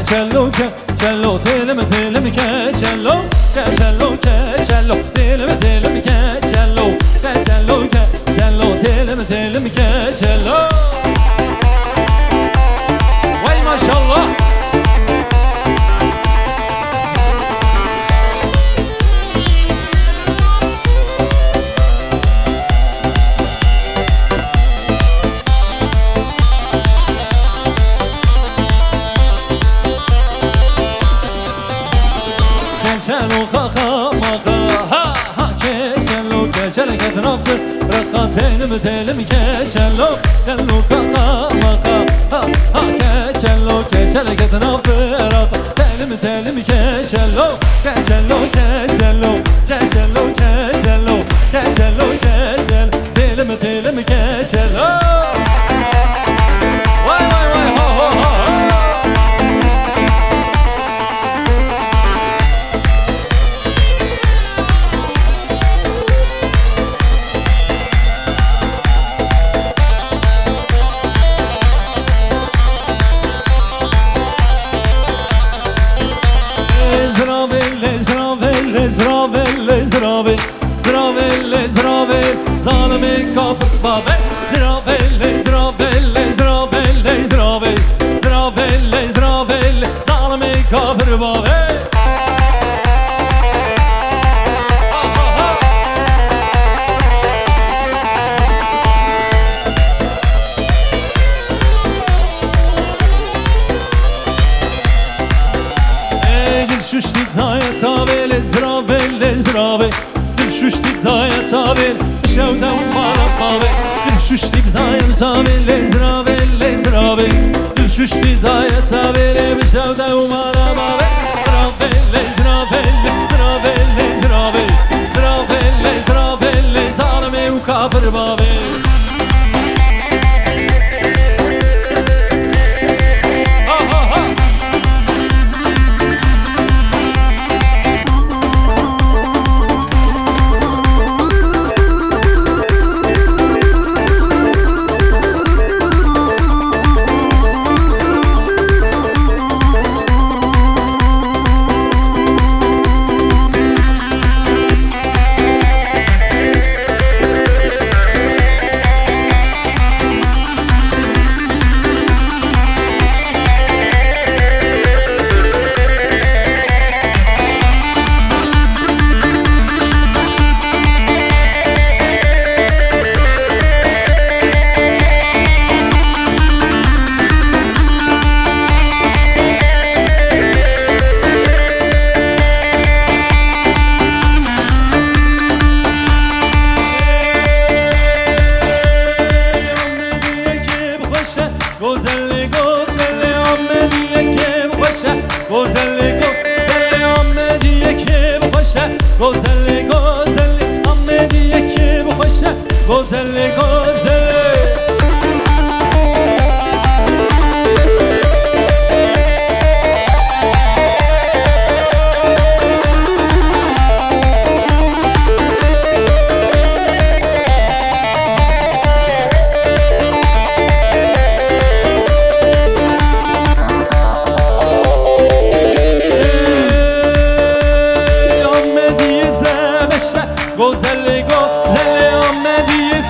Cello, cello, telemi, telemi, cello, cello, cello, telemi, telemi, cello, cello, cello, telemi, telemi, cello. Vay maşallah. Cello kaka maka ha ha cello cello ketrafı raka telimi telimi cello cello kaka maka ha ha cello cello ketrafı raka telimi telimi cello cello cello cello cello cello cello telimi telimi cello. Vay vay vay ha ha ha. Zalimi kapı babe Zravelle, zravelle, zravelle, zravelle Zravelle, zravelle, zalimi kapı babe Gil şuşti taya tabele Zravelle, zravelle Gil şuşti taya tabele شوتا ومارا قابي شوشتي بزايا مسامي زرابي زرابي شوشتي زايا سابي بشوتا ومارا قابي زرابي زرابي زرابي زرابي زرابي زرابي زالمي وكافر بابي Gozelli gozelli amme diye ki bu hoşa Gozelli gozelli amme diye ki bu hoşa Gozelli gozelli Gozelli gozelli amme diye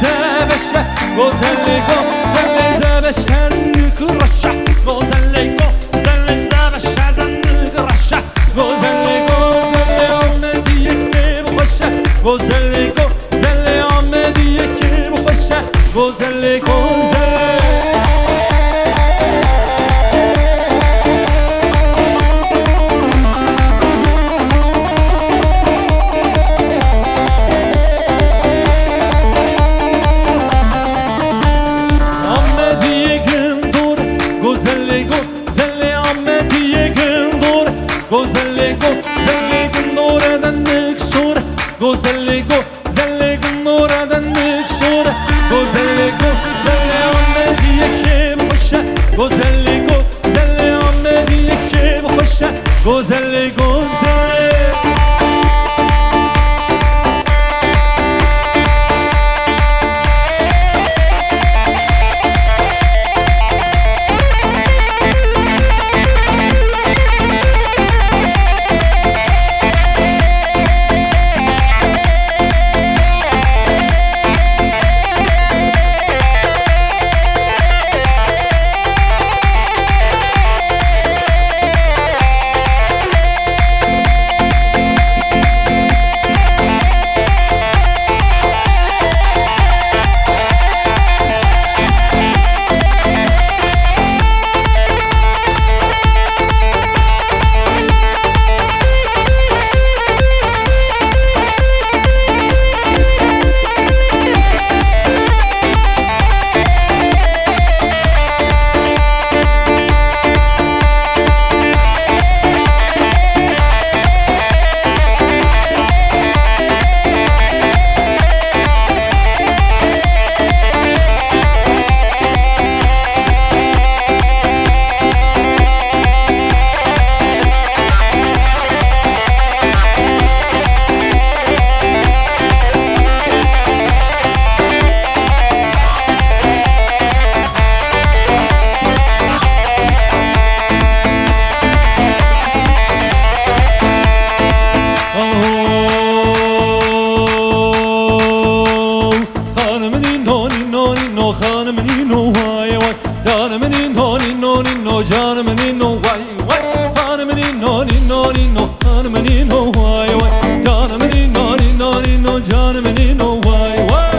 Canımın inno ninno ninno canımın inno vay vay Canımın inno ninno ninno canımın inno vay vay Canımın inno ninno ninno canımın inno vay vay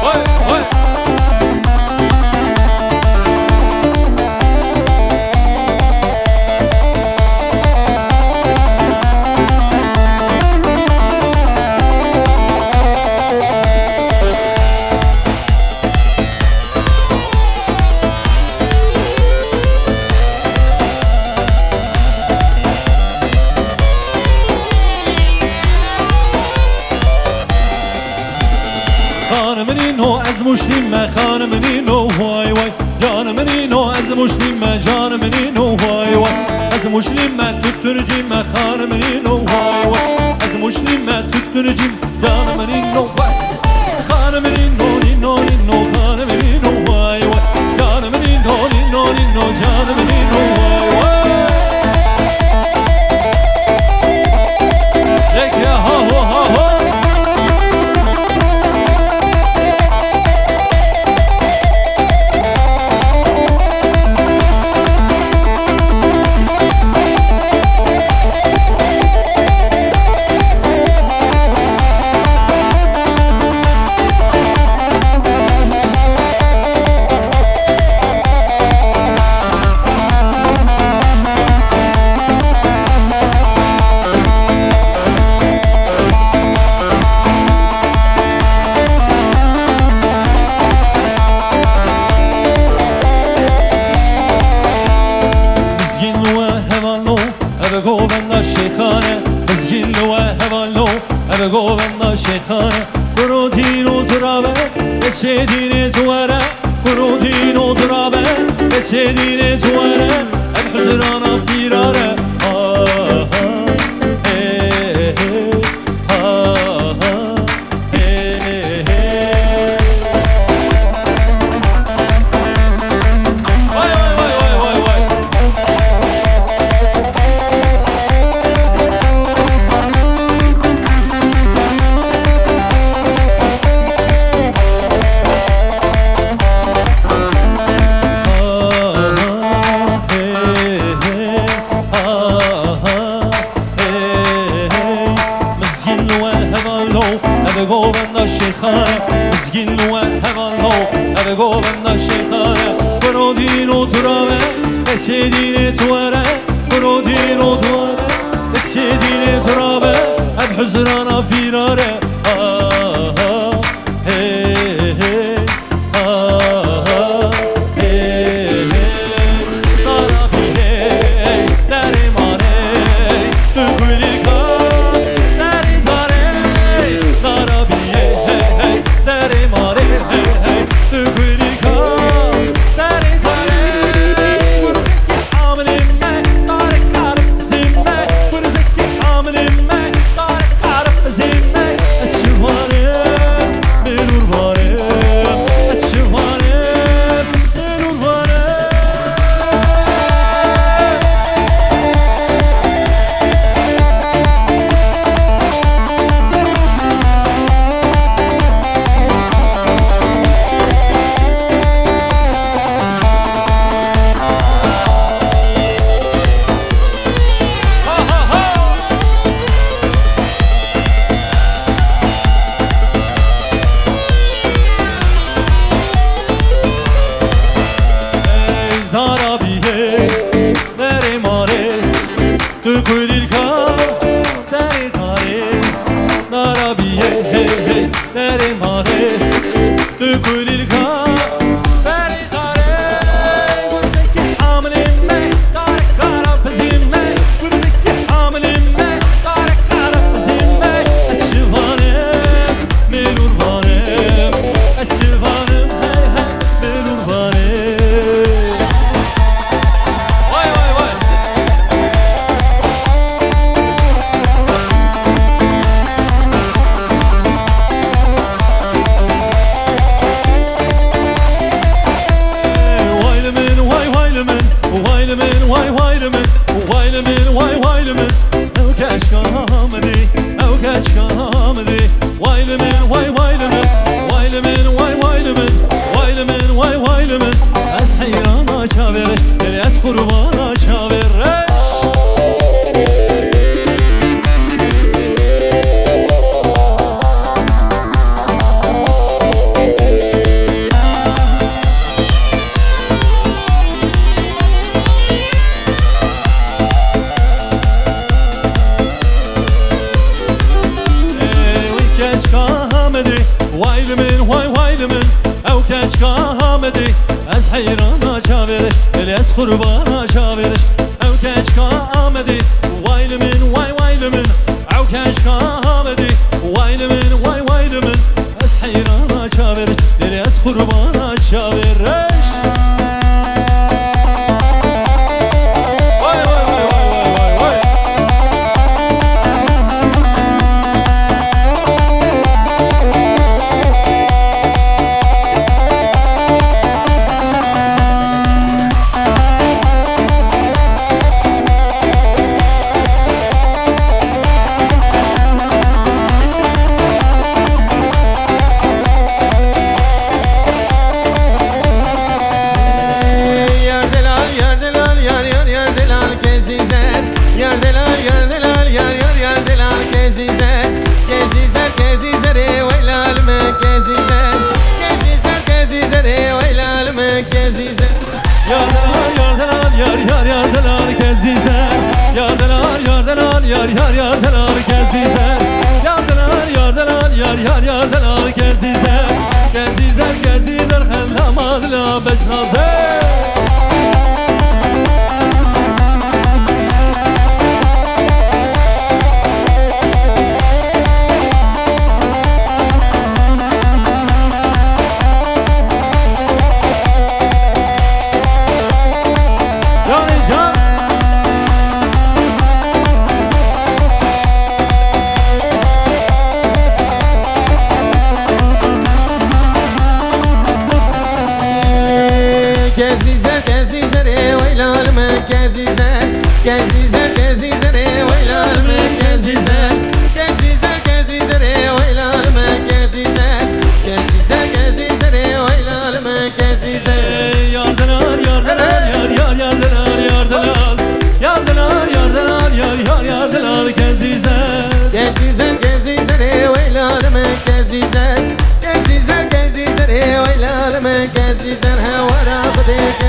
Vay vay Canımın inno ez muşlimme canımın inno vay vay Canımın inno ez muşlimme canımın inno vay vay Ez muşlimme tüttürücümme canımın inno vay vay Ez muşlimme tüttürücüm canımın inno vay Canımın inno ninno ninno canımın inno vay vay Canımın inno ninno ninno canımın inno vay vay Leke ha ho ha ho Govinda Sheikhane, Bizgillo Hevallo, Ebe Govinda Sheikhane, Kurudino Turabe, Beçedine Zuara, Kurudino Turabe, Beçedine Zuara, El Huzrana Firare, ha ha, he he, ha ha, he he. Vay vay vay vay vay vay. Ebe Govinda Sheikhane, Bizgillo Hevallo, Ebe Govinda Sheikhane, Kurudino Turabe, Beçedine Zuara, Kurudino Turabe, Beçedine Turabe, El Huzrana Firare, ha ha, he he, ha ha, he he. Darabi hey, Darimane, Tükulika, Seri Zare. از حیران چاویرش دل از قربان چاویرش او کشکا آمدی وایل من وای وایل من او کشکا آمدی وایل من وای وایل من از حیران چاویرش دل از قربان چاویرش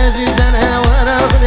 Gezizler ha var